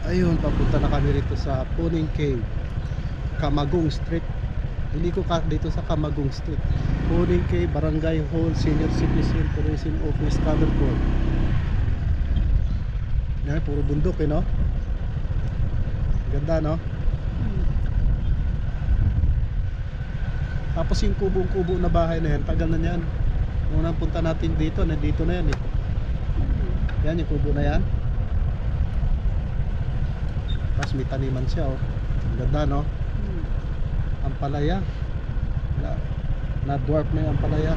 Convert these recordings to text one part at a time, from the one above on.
Ayun, papunta na kami rito sa Puning Cave, Camagong Street. Hindi ko dito sa Camagong Street. Puning Cave, Barangay Hall, Senior Citizen Tourism Office, Caverport. Yan, puro bundok no? Ganda no? Tapos yung kubong-kubo na bahay na yan, tagal na yan. Unang punta natin dito, nandito na yan eh. Yan yung kubo na yan. Tapos may taniman siya oh. Ganda no? Ampalaya. Na-dwarf na yung ampalaya.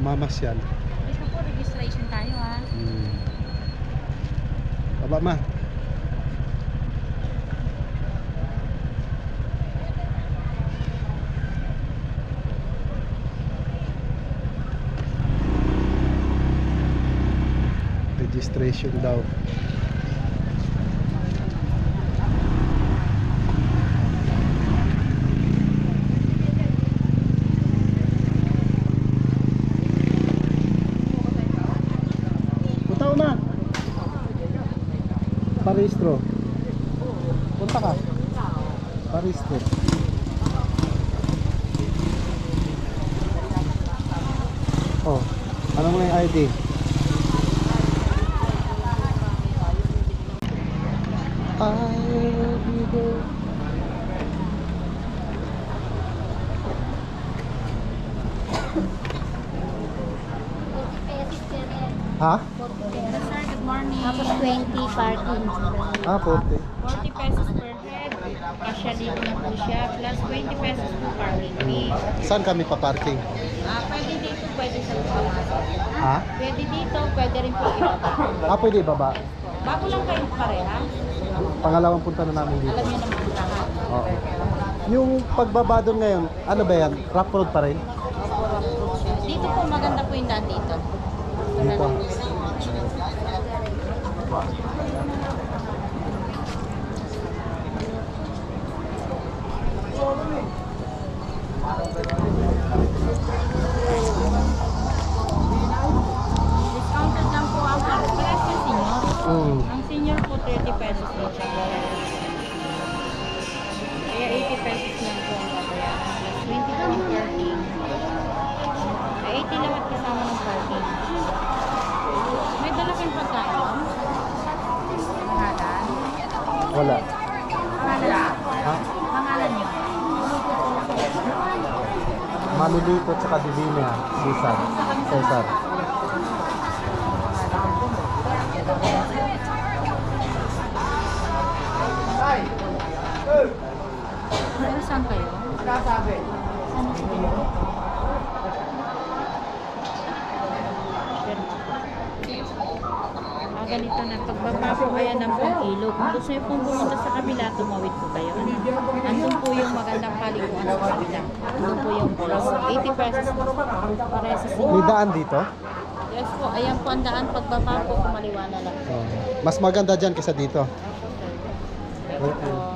Mamasyal. Ito po, registration tayo ha. Baba ma. Registration daw. Paristro. Punta ka. Paristro. Oh, ano mo yung ID? I'll be there. Ha? Sir, good morning. Tapos 20 parking. 40. 40 pesos per head. Kasya dito na po siya. Plus 20 pesos po parking fee. Saan kami pa-parking? Pwede dito, pwede sa baba. Ha? Pwede dito, pwede rin po ibaba. Pwede baba. Bago lang kayo pareha. Pangalawang punta na namin dito. Alam niyo naman lahat. Oo. Yung pagbaba doon ngayon, ano ba yan? Rough road pa rin? Dito po, maganda po yung daan dito. Dito. Discounted lang po ang price ng senior. Ang senior po 30 pesos lang siya. Kaya 80 pesos lang po ang babayaran. Plus 20 po ang parking. 80 lang at kasama ng parking. May dala kayong pagkain? Pangalan? Wala. Pangalan? Ha? Pangalan niyo? Manulito at saka Divina. Cesar. Cesar. Pero saan kayo? Saan kayo? Ganito na, pagbaba po kaya ng Pangilog. Kung gusto nyo pong pumunta sa kabila, tumawid po kayo. Andun po yung magandang paliguan sa kabila. Andun po yung plus 80 pesos para sa May daan dito? Yes po, ayan po ang daan. Pagbaba po, kumaliwa na lang. Oh. Mas maganda dyan kaysa dito. Ito po.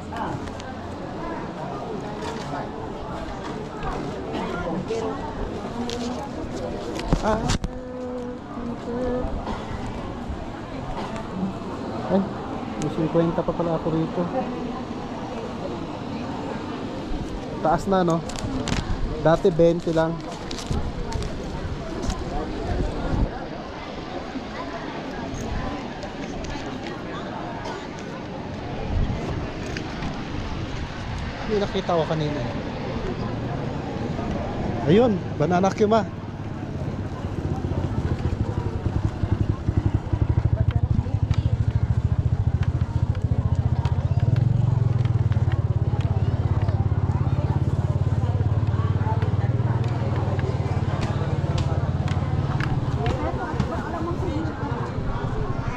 Ay, may 50 pa pala ako rito. Taas na no? Dati 20 lang. Hindi nakita ko kanina. Ayun, banana cue ma.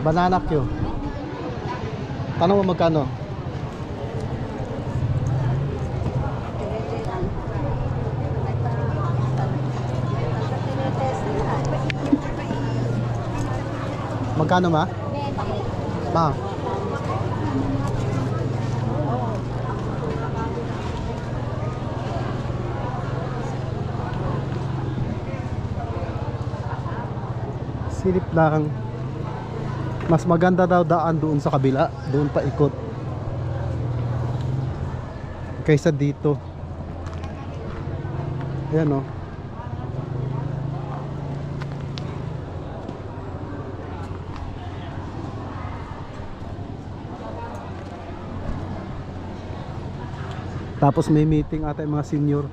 Banana Q. Tanong mo magkano? Magkano ma? Ma. Silip lang. Mas maganda daw daan doon sa kabila, doon pa ikot kaysa dito. Ayan o. Tapos may meeting ata yung mga senior.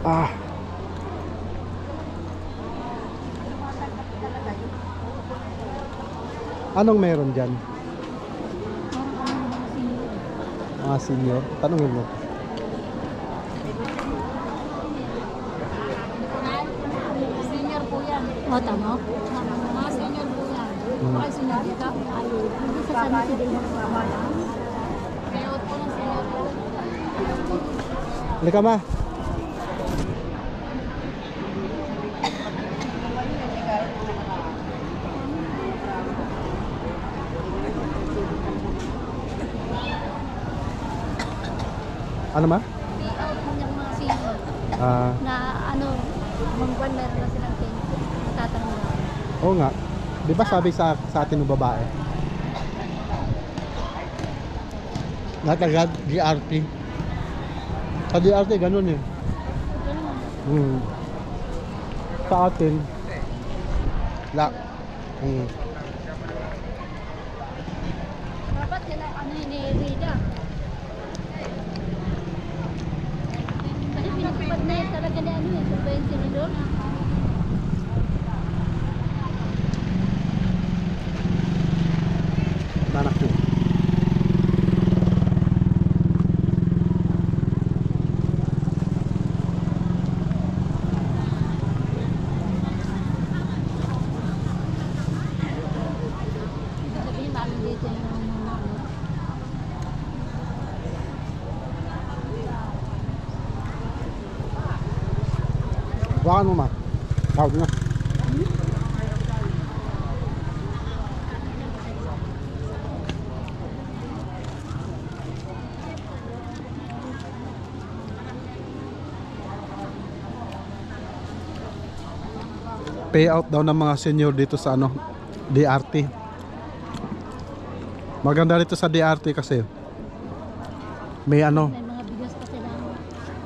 Ah. Anong meron dyan? Mga senior? Tanungin mo. Senior po yan. O, tama? Mga senior po yan. Bakit senior dito? Hindi sa sana si Dino. Payout po ng senior po. Halika ma. Ano ma? Payout po ng mga senior. Ah, Na ano, mangguan meron na silang pension. Tatanong na. oo nga. Di ba sabi sa atin ng babae? Natagad, DRT. Sa DRT, ganun eh. Ganun. Sa atin, Dapat sila ano ni Rida. Kasi pinatupad na yun talaga ni ano eh. Kung ba yung sinidor? Nanak ko. Ibig sabihin, lalo dito yung mga ano. Wakan mo ma. Tawag na. Payout daw ng mga senior dito sa ano, DRT. Maganda dito sa DRT kasi may ano, May mga bigas pa sila.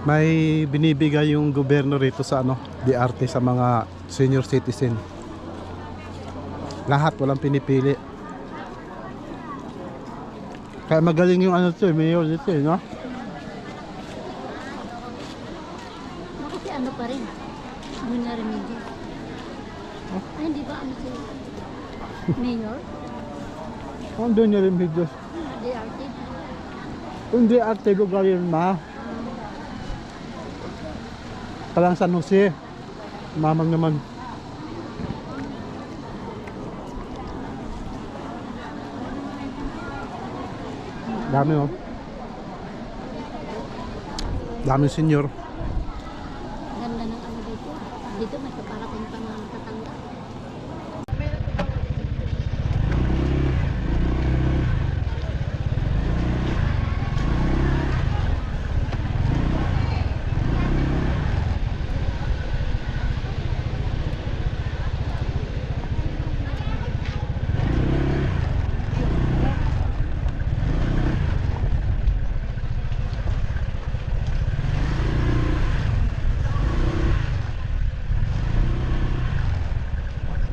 may binibigay yung gobyerno rito sa ano, DRT sa mga senior citizen. Lahat walang pinipili. Kaya magaling yung ano to, mayor dito, no? Kasi ano pa rin. Ano na remedyo. Ay, hindi ba ano si Mayor? Doon niya rin videos. DRT. Hindi arte lugar yun ma. Palang San Jose. Mamang naman. Dami oh. Dami senior. Ganda ng ano dito. Dito may kaparating pa ng tatanda.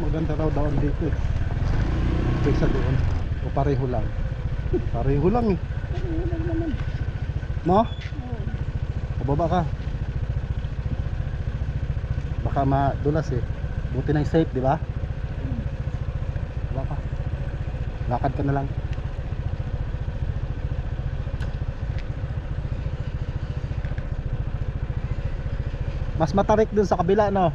Maganda raw daon dito eh. Kaysa doon. O pareho lang. Pareho lang eh. No? Pababa ka. Baka madulas eh. Buti na yung safe, di ba? Baba ka. Lakad ka na lang. Mas matarik dun sa kabila, no?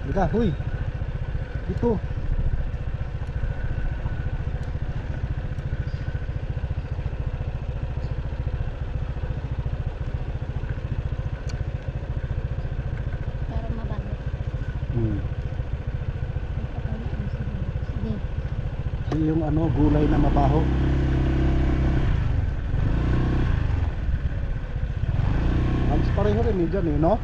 Liga, huy. Dito. Para mabalik. Hmm. Sige. Yung ano, gulay na mabaho. Halos pareho rin eh dyan eh, no?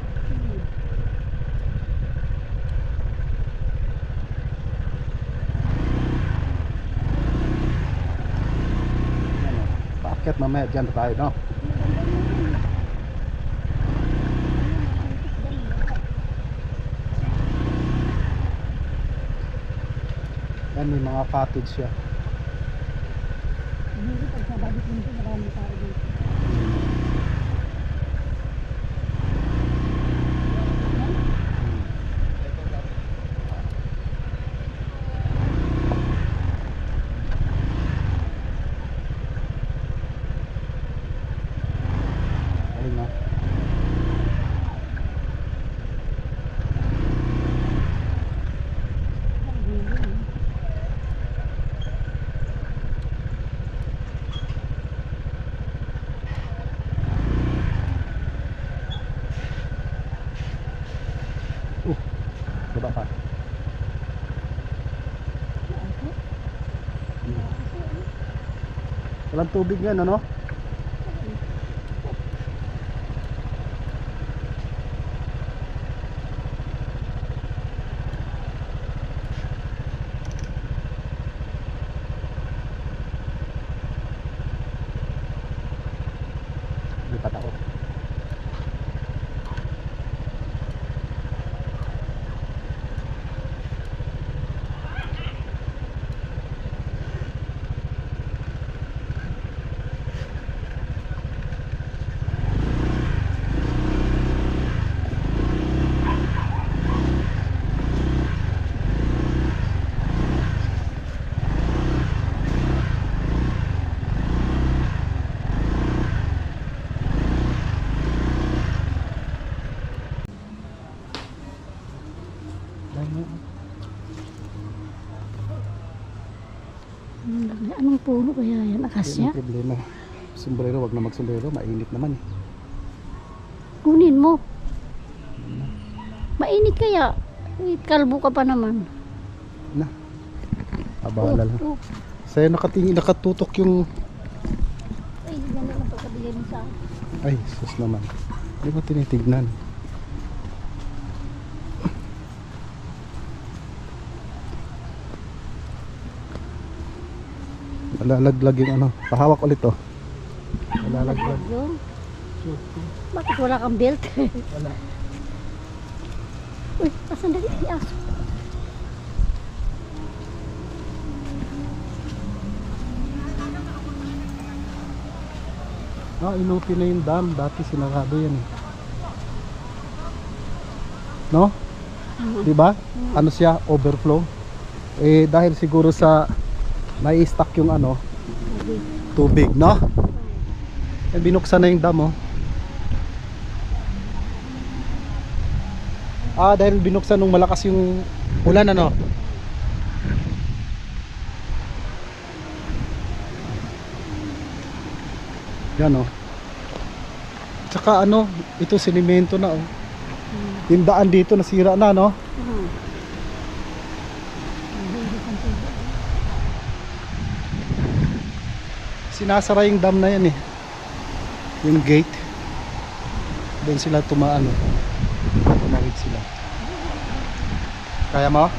Ano, paakyat mamaya dyan tayo, no? Yan, may mga cottage siya. Hindi pagsabalik nito marami tao dito. Ayun na. Baba ka. Walang tubig yan, ano? Lipat ako. Anong puno kaya yan? Hindi Akasya? na problema. Sombrero, wag na magsombrero, mainit naman eh. Kunin mo. Mainit kaya. Kalbo ka pa naman. Na. Abala lang. Oh. Sa'yo nakatingin, nakatutok yung... Ay, gano'n ang pagkabigay mo sa akin. Ay, sus naman. Hindi ko tinitignan. Nalalaglag yung ano. Pahawak ulit oh. Nalalaglag. Yun. Bakit wala kang belt? Wala. Uy, asan dali? Di aso. Ah, inupi na yung dam. Dati sinarado yan eh. No? Di ba? Ano siya? Overflow. Eh, dahil siguro sa may stock yung ano, tubig, no? Eh, binuksan na yung dam, oh. Ah, dahil binuksan nung malakas yung ulan, ano? Yan, oh. Tsaka ano, ito sinimento na, oh. Yung daan dito nasira na, no? Sinasara yung dam na yan eh. Yung gate. Doon sila tumaano. Tumawid sila. Kaya mo?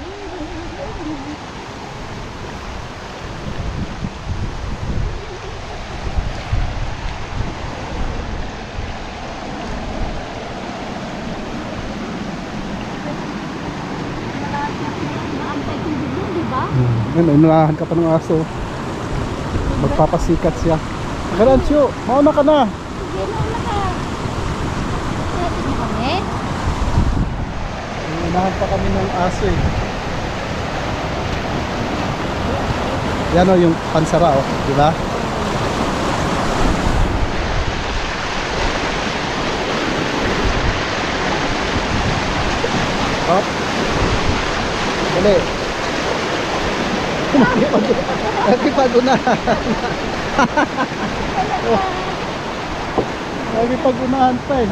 Ngayon, inunahan ka pa ng aso. Magpapasikat siya. Garansyo, mauna ka na. Sige na ka. Natin na kami. Inunahan pa kami ng aso eh. Yan o yung pansara o, di ba? Hop. Dali. Nakipag-unahan. Nakipag-unahan pa eh.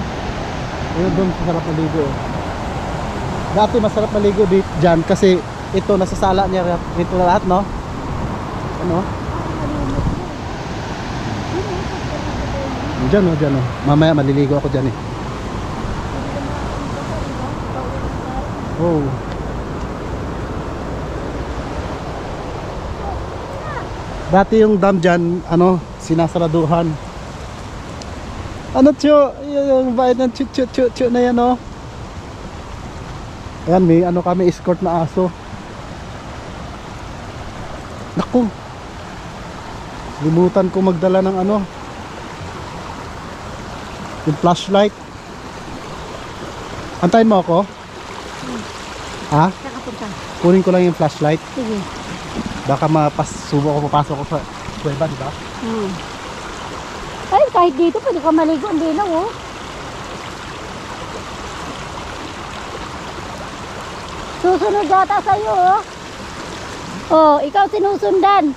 Ayun doon, masarap maligo. Dati masarap maligo dyan kasi ito nasasala niya ito lahat, no? Ano? Dyan o, dyan o. Mamaya maliligo ako dyan eh. Oh. Dati yung dam dyan, ano, sinasaraduhan. Ano, Chu? Yung bayad ng chu na yan, oh. Ayan, may ano kami, escort na aso. Naku. Limutan ko magdala ng ano, yung flashlight. Antayin mo ako? Ha? Nakapunta. Kunin ko lang yung flashlight. Sige. Baka mapasubo ako, papasok ko sa kuweba, di ba? Ay, kahit dito pwede ka maligo. Ang dilaw, oh. Susunod yata sa'yo, oh. Oh, ikaw sinusundan.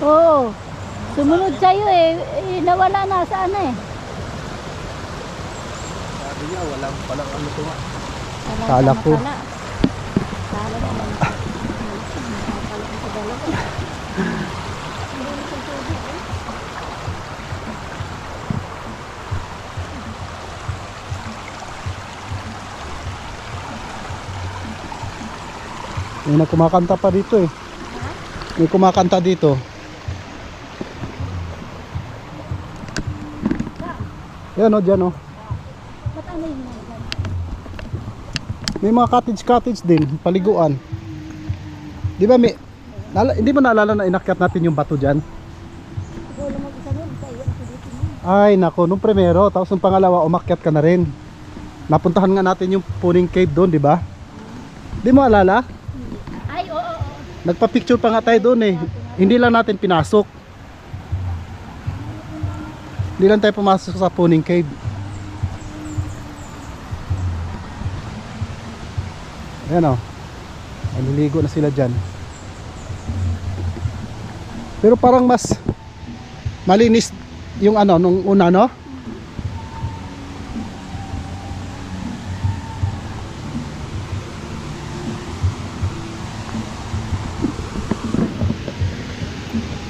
Oo. Sumunod sa'yo eh. Nawala na saan eh. Sabi niya, walang ano to nga. Kala Kala ko. Kala naman. Kala ko sa dalawa. May kumakanta pa dito eh. May kumakanta dito. Yan o, dyan o. Ba't ano yun yan? May mga cottage din, paliguan. Di ba hindi mo naalala na inakyat natin yung bato dyan? Siguro mag-isa nun. Sa iyo ako dito nun. Ay nako, nung primero, tapos nung pangalawa, umakyat ka na rin. Napuntahan nga natin yung Puning Cave doon, di ba? Di mo alala? Ay, oo. Nagpa-picture pa nga tayo doon eh. Hindi lang natin pinasok. Hindi lang tayo pumasok sa Puning Cave. Ayan o. Naliligo na sila dyan. Pero parang mas malinis yung ano nung una, no?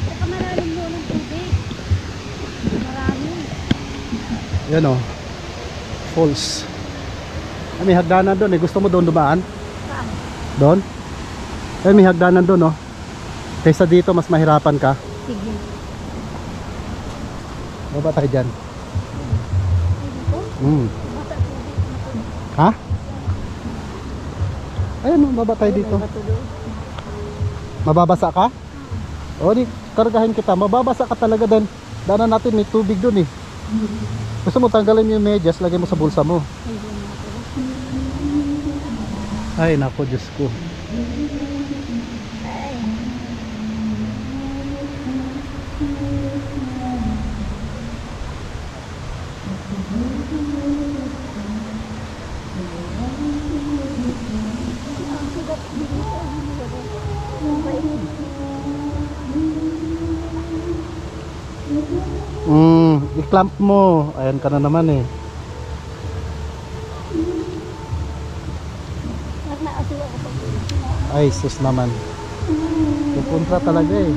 Saka malalim mo ng tubig. Marami. Yan o. Falls. Ay, may hagdanan doon eh. Gusto mo doon dumaan? Saan? Doon? Ay, may hagdanan doon, no? Kaysa dito, mas mahirapan ka. Sige. Baba tayo dyan. Dito? Bata tubig. Ha? Ayun, baba tayo dito. Bato doon. Mababasa ka? O, di, kargahin kita. Mababasa ka talaga din. Daanan natin, may tubig doon eh. Gusto mo tanggalin yung medyas, lagay mo sa bulsa mo. Ay, nako, Diyos ko. I-clamp mo. Ayan ka na naman eh. Nagnaasuwa ko pa. Ay, sus naman. Pupunta talaga eh.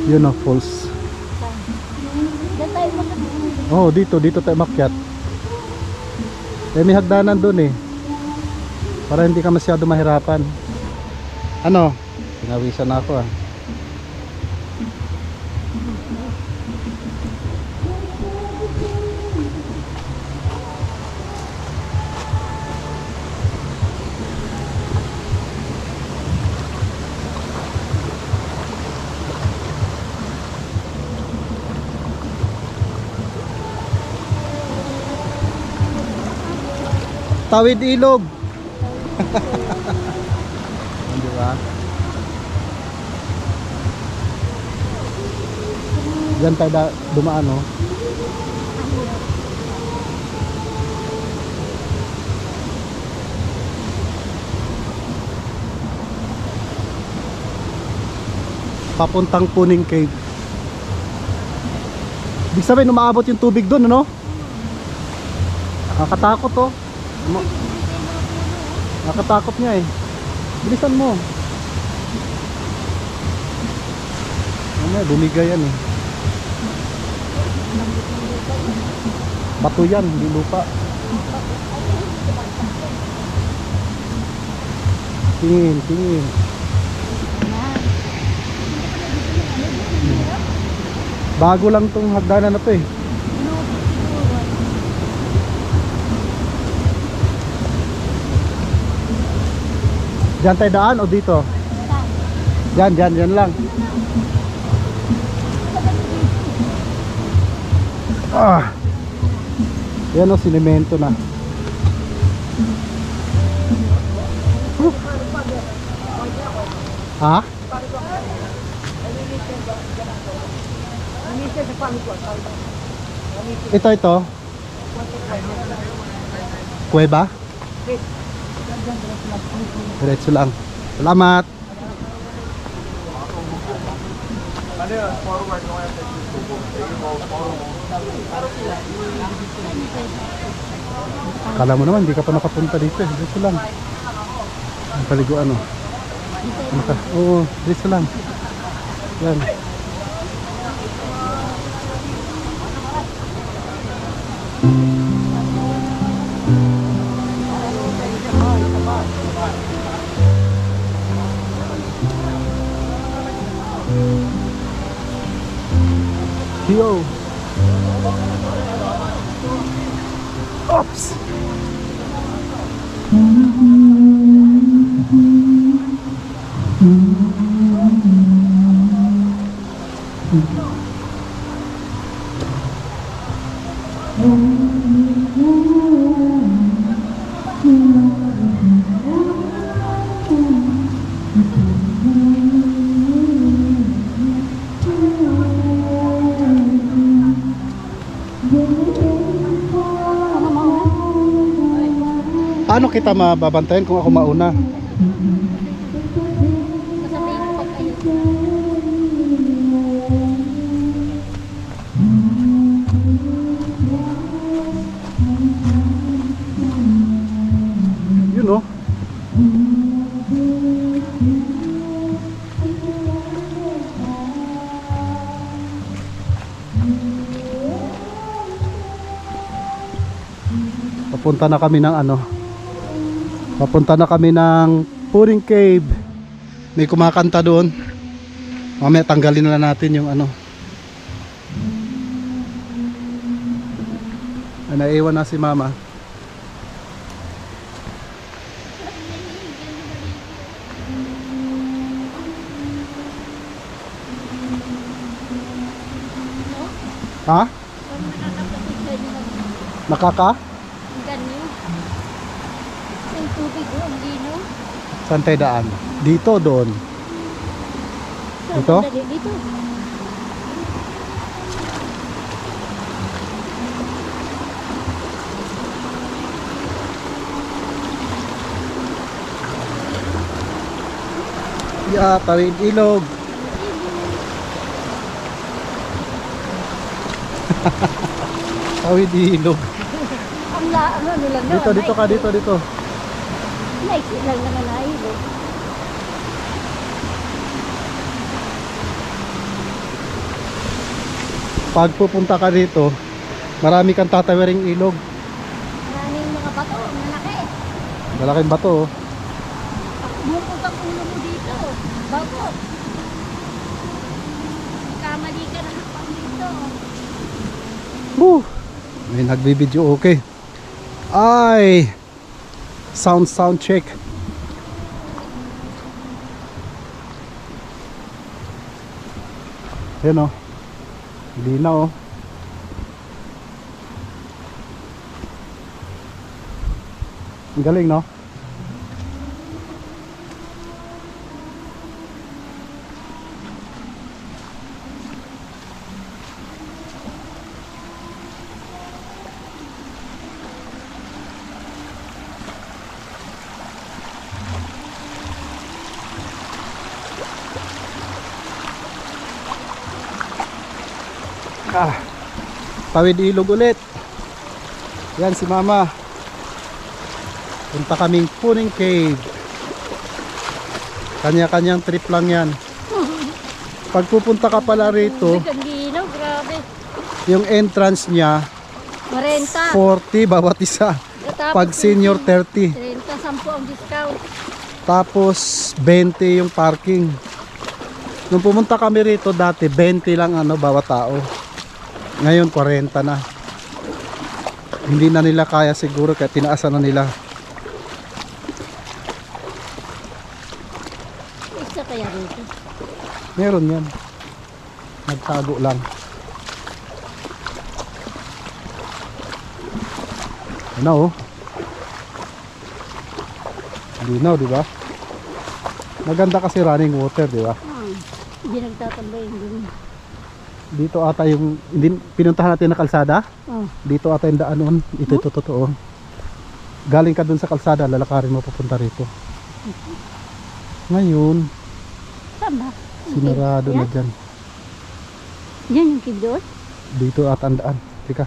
Yun o, falls. Diyan tayo makakita. Oh, dito tayo makyat. Eh, may hagdanan dun eh. Para hindi ka masyado mahirapan. Ano? Pinawisan na ako ah. Tawid ilog. Di ba? Diyan tayo dumaan, no? Papuntang Puning Cave. Ibig sabihin, umaabot yung tubig doon, ano? Nakakatakot, oh. Nakatakot niya eh. Bilisan mo. Ano, bumigay yan eh. Bato yan, hindi lupa. Tingin. Bago lang tong hagdanan na to eh. Diyan tayo daan o dito? Diyan lang. Ah. Yan o, sinemento na. Ha? Ito. Kuweba? Diretso lang. Salamat. Kala mo naman, hindi ka pa nakapunta dito. Diretso lang. Ang paliguan, oh. Oo, diretso lang. Yan. Yo. Oops. Paano kita mababantayan kung ako mauna? Kasabihin ko pag ayos. Yun, oh. Papunta na kami ng ano? Papunta na kami ng Puning Cave. May kumakanta doon. Mamaya tanggalin na natin yung ano. Naiwan na si mama. Ha? Nakaka? Ganyan. Yung tubig ko, ang lino. Saan tayo daan? Dito, doon. Dito? Dito. Yeah, tawid ilog. Tawid ilog. Ano lang Dito, dito ka, dito, dito. Naiksi lang naman na ilog. Pag pupunta ka dito, marami kang tatawiring ilog. Maraming mga bato, malaki. Malaking bato, oh. Bukod ang ulo mo dito. Bago. Kamali ka na pang dito. Woo! May nagbibideo, okay. Ay! Sound check. Yan, oh. Hindi na, oh. Ang galing, no? Tawid ilog ulit. Yan si mama. Punta kaming Puning Cave. Kanya-kanyang trip lang yan. Pag pupunta ka pala rito, Ang ginaw, grabe. yung entrance niya 40. 40 bawat isa. Pag senior 30. 30, 10 ang discount. Tapos 20 yung parking. Nung pumunta kami rito dati 20 lang ano bawat tao. Ngayon 40 na. Hindi na nila kaya siguro kaya tinaasan na nila. Isa kaya rito. Meron yan. Nagtago lang. Ano oh? Linaw, di ba? Maganda kasi running water, di ba? Hindi nagtatambay yung dun. Dito ata yung pinuntahan natin na kalsada. Oh. Dito ata yung daan noon. Ito totoo. Galing ka dun sa kalsada, lalakarin mo papunta rito. Ngayon, Saan ba? sinarado na dyan. Yan yung kid doon? Dito ata ang daan. Tika.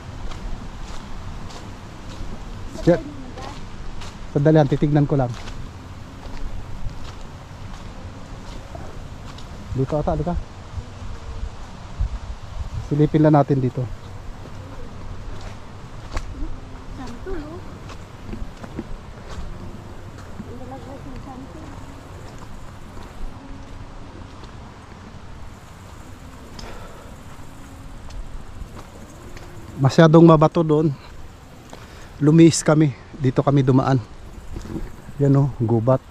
Diyan. Sandali, titignan ko lang. Dito ata, tika. Silipin lang natin dito. Santo, no? Nalaglag yung santo. Masyadong mabato doon. Lumis kami. Dito kami dumaan. Yan o, gubat.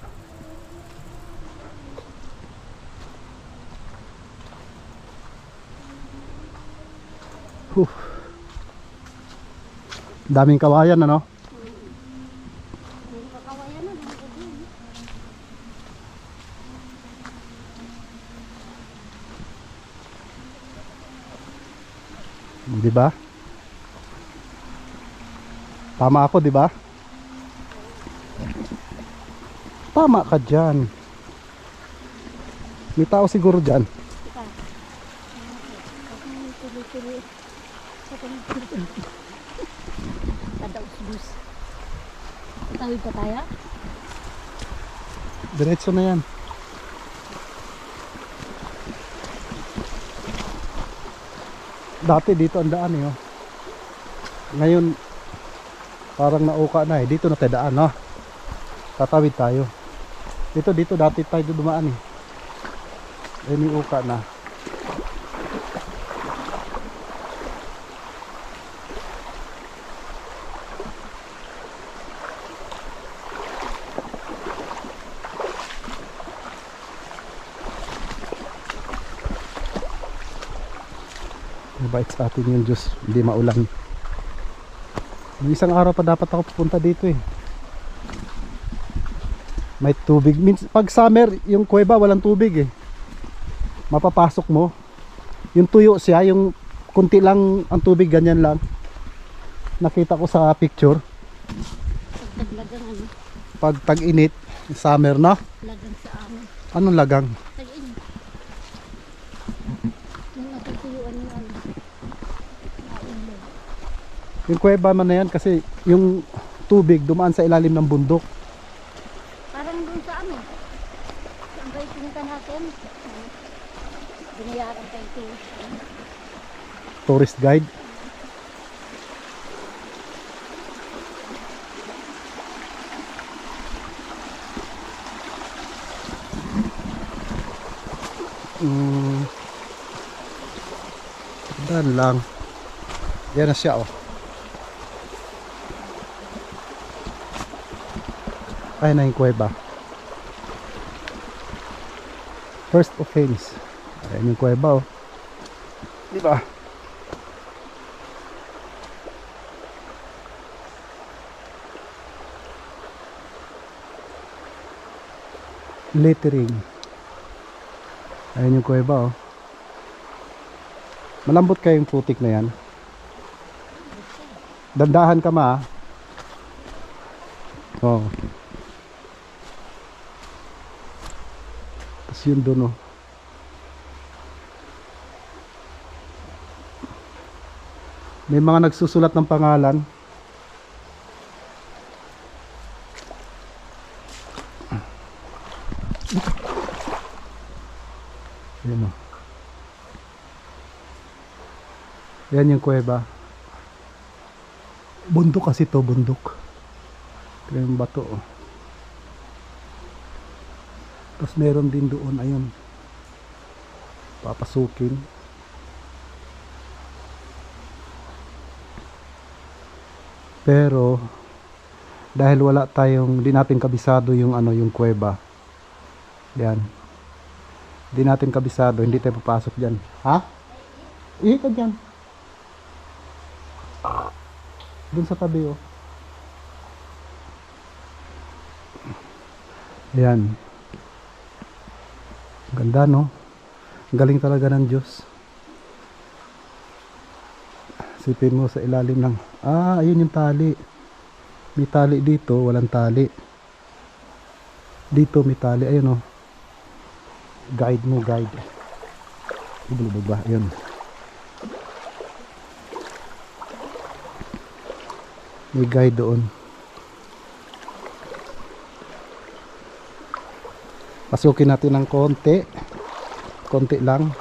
Daming kawayan ano? Yung kakawayan na, nandun din. Di ba? Tama ako, di ba? Tama ka dyan. May tao siguro dyan. Ika. Tuloy-tuloy. Kada usbus. Tawid pa tayo? Diretso na yan. Dati dito ang daan eh. Oh. Ngayon parang nauka na eh. Dito na tayo daan, no? Tatawid tayo. Dito dati tayo dumaan eh. Eh may uka na. Mabait sa atin yung Diyos, hindi maulan. May isang araw pa dapat ako pupunta dito eh. May tubig. Pag summer, yung kuweba walang tubig eh. Mapapasok mo. Yung tuyo siya, yung kunti lang ang tubig, ganyan lang. Nakita ko sa picture. Pagdaglagang ano? Pag tag-init, summer na. Lagang sa amin. Anong lagang? Tag-init. Yung natutuyuan yung ano. Kain. Yung kuweba man na yan kasi yung tubig dumaan sa ilalim ng bundok. Parang dun sa ano. Saan kayo pinunta natin? Binayaran kayo ito. Tourist guide. Dan lang. Yan na siya, oh. Ay na yung kuweba. First offense. Ayan yung kuweba, oh. Di ba? Lettering. Ayan yung kuweba, oh. Malambot kayong putik na yan. Dandahan ka ma. Oh. Tapos yun dun, oh. May mga nagsusulat ng pangalan. Ayan, oh. Yan yung kuweba. Bundok kasi to, bundok. Ito yung bato, oh. Tapos meron din doon, ayun. Papasukin. Pero dahil wala tayong, di natin kabisado yung ano, yung kuweba. Yan. Di natin kabisado, hindi tayo papasok diyan. Ha? Ka diyan. Dun sa tabi, oh. Ayan. Ganda, no? Galing talaga ng Diyos. Sipin mo sa ilalim ng... ayun yung tali. May tali dito, walang tali. Dito may tali, ayun, oh. Guide mo, guide. Ibulubog ba? Ayun. May guide doon. Pasukin natin ng konti. Konti lang.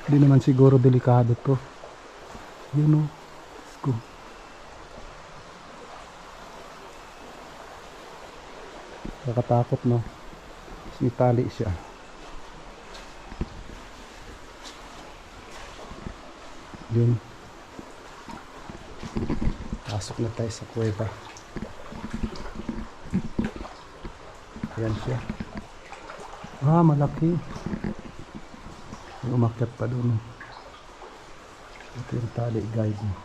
Hindi naman siguro delikado to. Yun, oh. Let's go. Nakatakot, no? May tali siya. Yun. Pasok na tayo sa kuweba. Ayan siya. Malaki. May umakyat pa doon. Ito yung tali guide mo.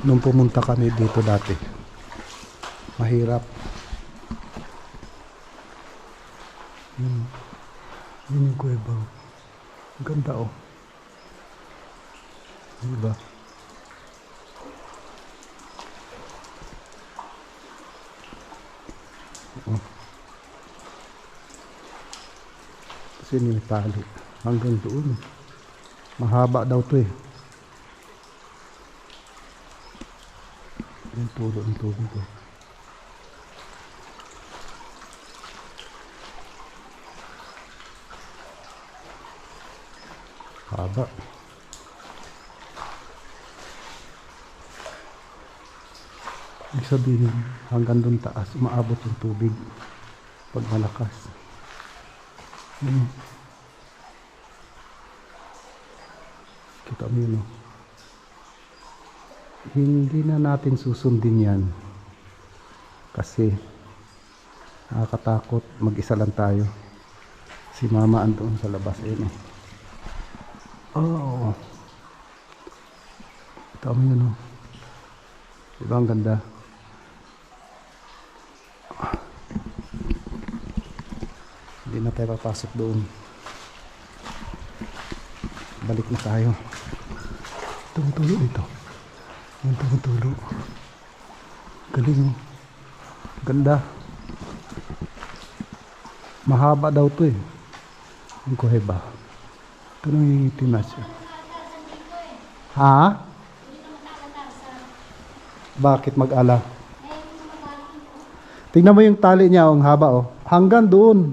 Nung pumunta kami dito dati, mahirap. Yun yung kuweba. Ang ganda, oh. Diba? Oh. Kasi may tali hanggang doon. Mahaba daw to, eh. Yung pulo ng tubig, oh. Haba. Ibig sabihin, hanggang doon taas, umaabot yung tubig pag malakas. Kita mo yun, oh. Hindi na natin susundin yan kasi nakakatakot. Mag-isa lang tayo. Si mama andoon sa labas, ayun, oh. Ito mo yun, oh. Diba ang ganda? Hindi na tayo papasok doon. Balik na tayo. Tumutulo dito. Yung tumutulo. Galing, oh. Ganda. Mahaba daw to, eh. Ang kuheba. Ito nang yung na siya. Ha? Bakit mag-ala? Tingnan mo yung tali niya, ang haba oh. Hanggang doon.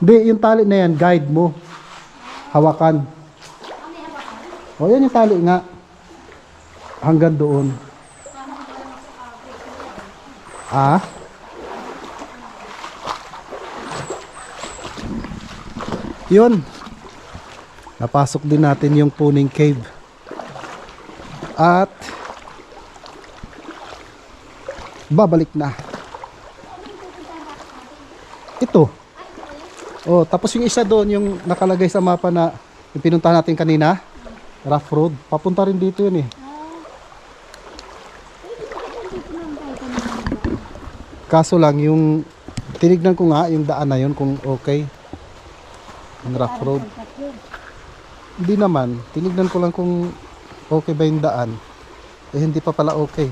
Hindi, yung tali na yan, guide mo. Hawakan. O, yan yung tali nga. Hanggang doon. Ah? Yun. Napasok din natin yung Puning Cave. At babalik na. Ito. Oh, tapos yung isa doon, yung nakalagay sa mapa na yung pinuntahan natin kanina, rough road. Papunta rin dito yun eh. Kaso lang, yung tinignan ko nga yung daan na yun kung okay. Yung rough road. Hindi naman. Tinignan ko lang kung okay ba yung daan. Eh, hindi pa pala okay.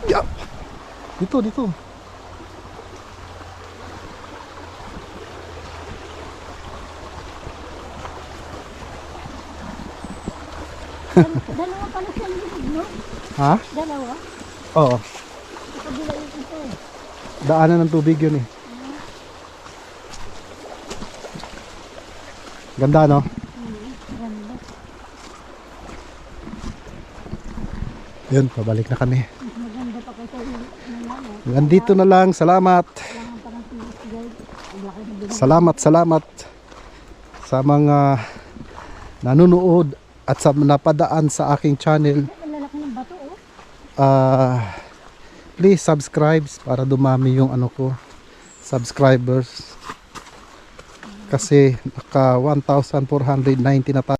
Yeah. Dito. Dalawa pala siya no? Ha? Dalawa? Oo. Sa kabila yung ito eh. Daanan ng tubig yun eh. Ganda no? Ganda. Yun, pabalik na kami. Mas maganda pa kasi yung ano. Nandito na lang. Salamat. Kailangan pa ng tourist guide. Ang laki ng bilang. Salamat sa mga nanonood at sa napadaan sa aking channel. Ang lalaki ng bato oh. Please subscribe para dumami yung ano ko, subscribers. Kasi naka 1,490 na tayo.